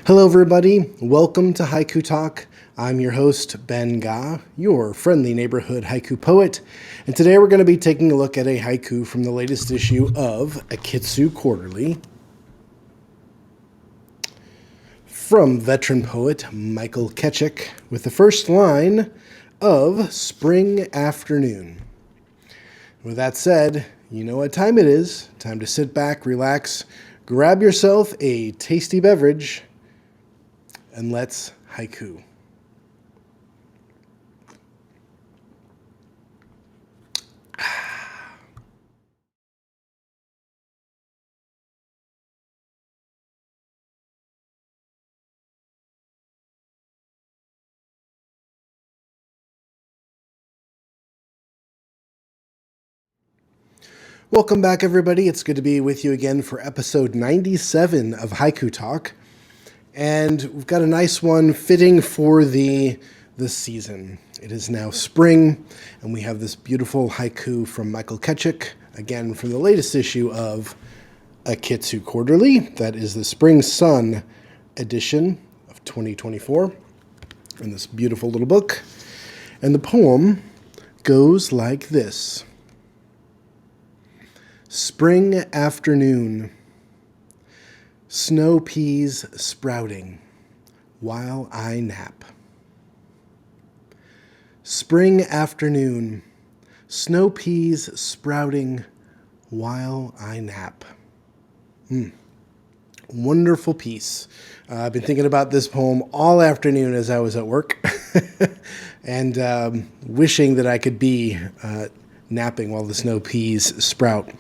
Hello, everybody. Welcome to Haiku Talk. I'm your host, Ben Ga, your friendly neighborhood haiku poet. And today we're going to be taking a look at a haiku from the latest issue of Akitsu Quarterly from veteran poet Michael Ketchek with the first line of Spring Afternoon. With that said, you know what time it is. Time to sit back, relax, grab yourself a tasty beverage, and let's haiku. Welcome back, everybody. It's good to be with you again for episode 97 of Haiku Talk. And we've got a nice one fitting for the season. It is now spring, and we have this beautiful haiku from Michael Ketchek, again from the latest issue of Akitsu Quarterly. That is the Spring Sun edition of 2024 in this beautiful little book. And the poem goes like this. Spring afternoon. Snow peas sprouting while I nap. Spring afternoon. Snow peas sprouting while I nap. Wonderful piece. I've been thinking about this poem all afternoon as I was at work and wishing that I could be napping while the snow peas sprout.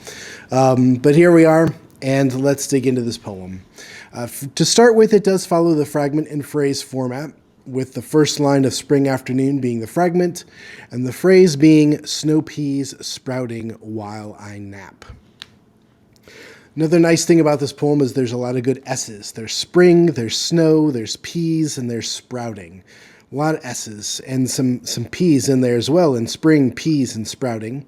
But here we are, and let's dig into this poem. To start with, it does follow the fragment and phrase format, with the first line of Spring Afternoon being the fragment, and the phrase being snow peas sprouting while I nap. Another nice thing about this poem is there's a lot of good S's. There's spring, there's snow, there's peas, and there's sprouting. A lot of S's and some P's in there as well, in spring, peas, and sprouting.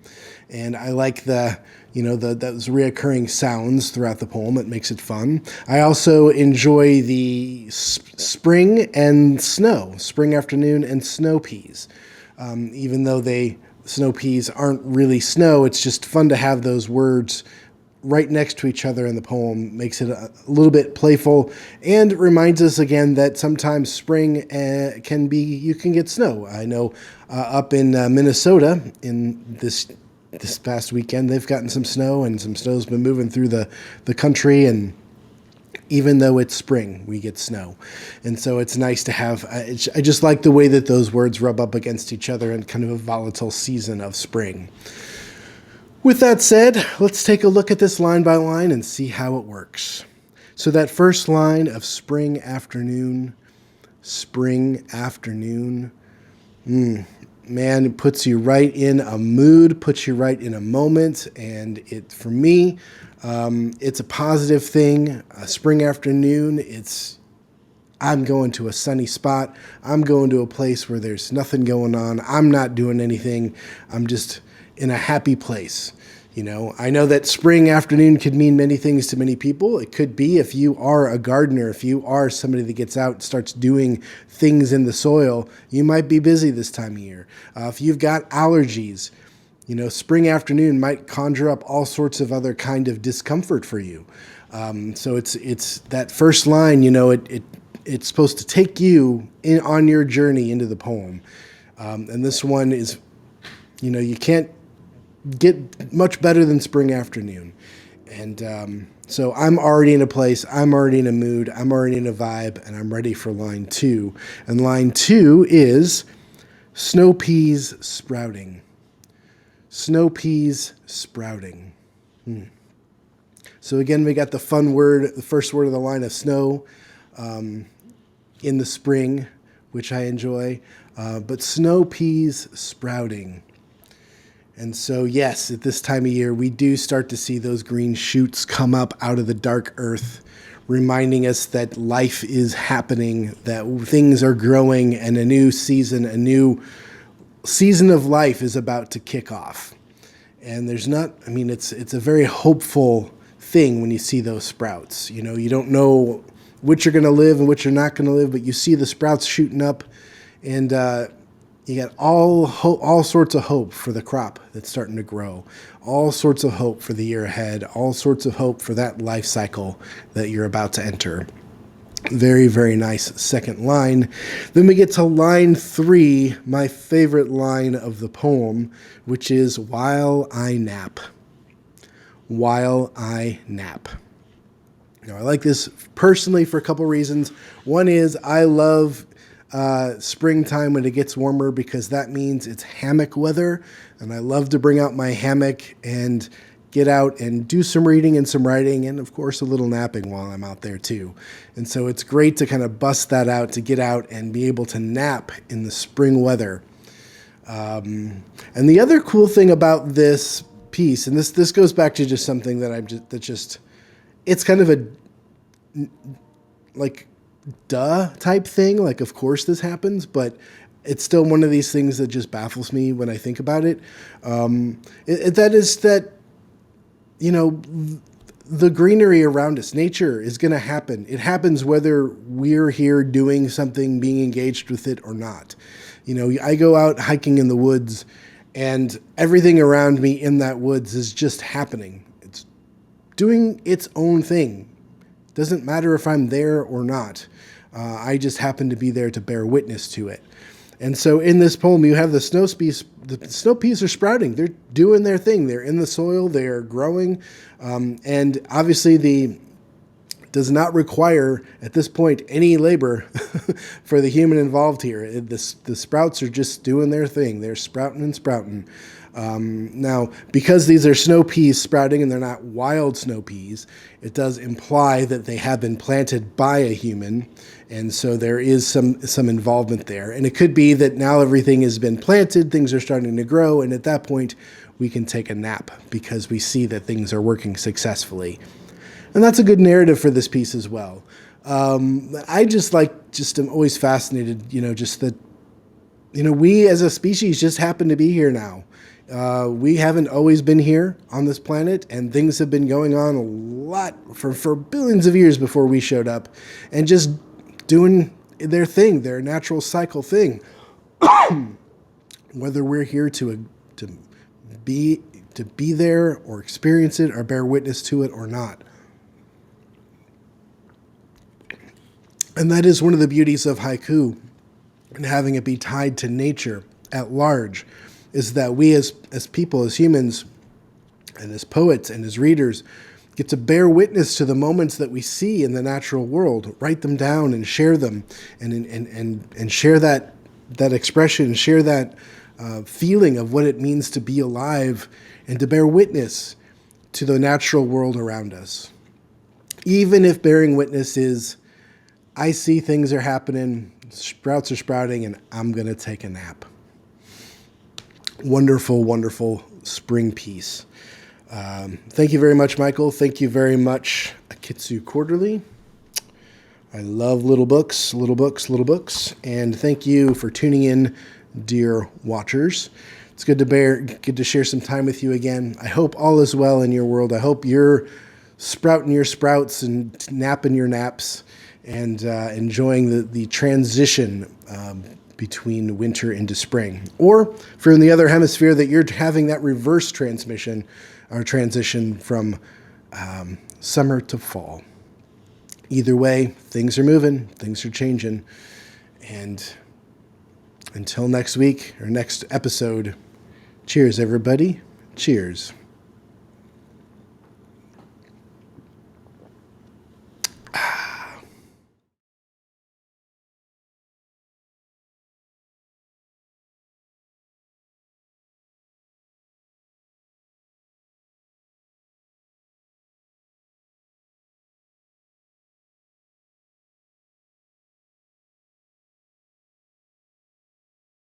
And I like those reoccurring sounds throughout the poem. It makes it fun. I also enjoy the spring and snow, spring afternoon and snow peas. Even though snow peas aren't really snow, it's just fun to have those words right next to each other in the poem. Makes it a little bit playful and reminds us again that sometimes spring you can get snow. I know up in Minnesota in this past weekend they've gotten some snow, and some snow's been moving through the country, and even though it's spring, we get snow. And so it's nice to have, I just like the way that those words rub up against each other in kind of a volatile season of spring. With that said, let's take a look at this line by line and see how it works. So that first line of spring afternoon, man, it puts you right in a mood, puts you right in a moment, and for me, it's a positive thing. A spring afternoon, I'm going to a sunny spot. I'm going to a place where there's nothing going on. I'm not doing anything. I'm just in a happy place. I know that spring afternoon could mean many things to many people. It could be if you are a gardener, if you are somebody that gets out and starts doing things in the soil, you might be busy this time of year. If you've got allergies, spring afternoon might conjure up all sorts of other kind of discomfort for you. So it's that first line, it's supposed to take you on your journey into the poem. And this one is, you can't get much better than spring afternoon. And so I'm already in a place, I'm already in a mood, I'm already in a vibe, and I'm ready for line 2. And line 2 is snow peas sprouting. Snow peas sprouting. So again, we got the fun word, the first word of the line of snow in the spring, which I enjoy, but snow peas sprouting. And so, yes, at this time of year, we do start to see those green shoots come up out of the dark earth, reminding us that life is happening, that things are growing, and a new season of life is about to kick off. And it's a very hopeful thing when you see those sprouts. You don't know which are going to live and which are not going to live, but you see the sprouts shooting up, and you got all sorts of hope for the crop that's starting to grow, all sorts of hope for the year ahead, all sorts of hope for that life cycle that you're about to enter. Very, very nice second line. Then we get to line 3, my favorite line of the poem, which is "While I nap." While I nap. Now, I like this personally for a couple reasons. One is I love springtime when it gets warmer, because that means it's hammock weather, and I love to bring out my hammock and get out and do some reading and some writing, and of course a little napping while I'm out there too. And so it's great to kind of bust that out, to get out and be able to nap in the spring weather. And the other cool thing about this piece, and this goes back to just something that it's kind of a like duh type thing. Like, of course this happens, but it's still one of these things that just baffles me when I think about it. That is that, you know, the greenery around us, nature is going to happen. It happens whether we're here doing something, being engaged with it or not. You know, I go out hiking in the woods, and everything around me in that woods is just happening. It's doing its own thing. Doesn't matter if I'm there or not. I just happen to be there to bear witness to it. And so in this poem, you have the snow peas. The snow peas are sprouting. They're doing their thing. They're in the soil. They are growing. And obviously does not require, at this point, any labor for the human involved here. The sprouts are just doing their thing. They're sprouting and sprouting. Now, because these are snow peas sprouting and they're not wild snow peas, it does imply that they have been planted by a human, and so there is some involvement there. And it could be that now everything has been planted, things are starting to grow, and at that point we can take a nap because we see that things are working successfully. And that's a good narrative for this piece as well. I am always fascinated, just that, we as a species just happen to be here now. We haven't always been here on this planet, and things have been going on a lot for billions of years before we showed up, and just doing their thing, their natural cycle thing. Whether we're here to be there or experience it or bear witness to it or not. And that is one of the beauties of haiku, and having it be tied to nature at large, is that we as people, as humans, and as poets and as readers, get to bear witness to the moments that we see in the natural world, write them down and share them, and share that expression, share that feeling of what it means to be alive and to bear witness to the natural world around us. Even if bearing witness is, I see things are happening, sprouts are sprouting, and I'm going to take a nap. Wonderful, wonderful spring piece. Thank you very much, Michael. Thank you very much, Akitsu Quarterly. I love little books. And thank you for tuning in, dear watchers. It's good to share some time with you again. I hope all is well in your world. I hope you're sprouting your sprouts and napping your naps, and enjoying the transition between winter into spring. Or if you're in the other hemisphere, that you're having that reverse transmission or transition from summer to fall. Either way, things are moving, things are changing. And until next week or next episode, cheers, everybody. Cheers.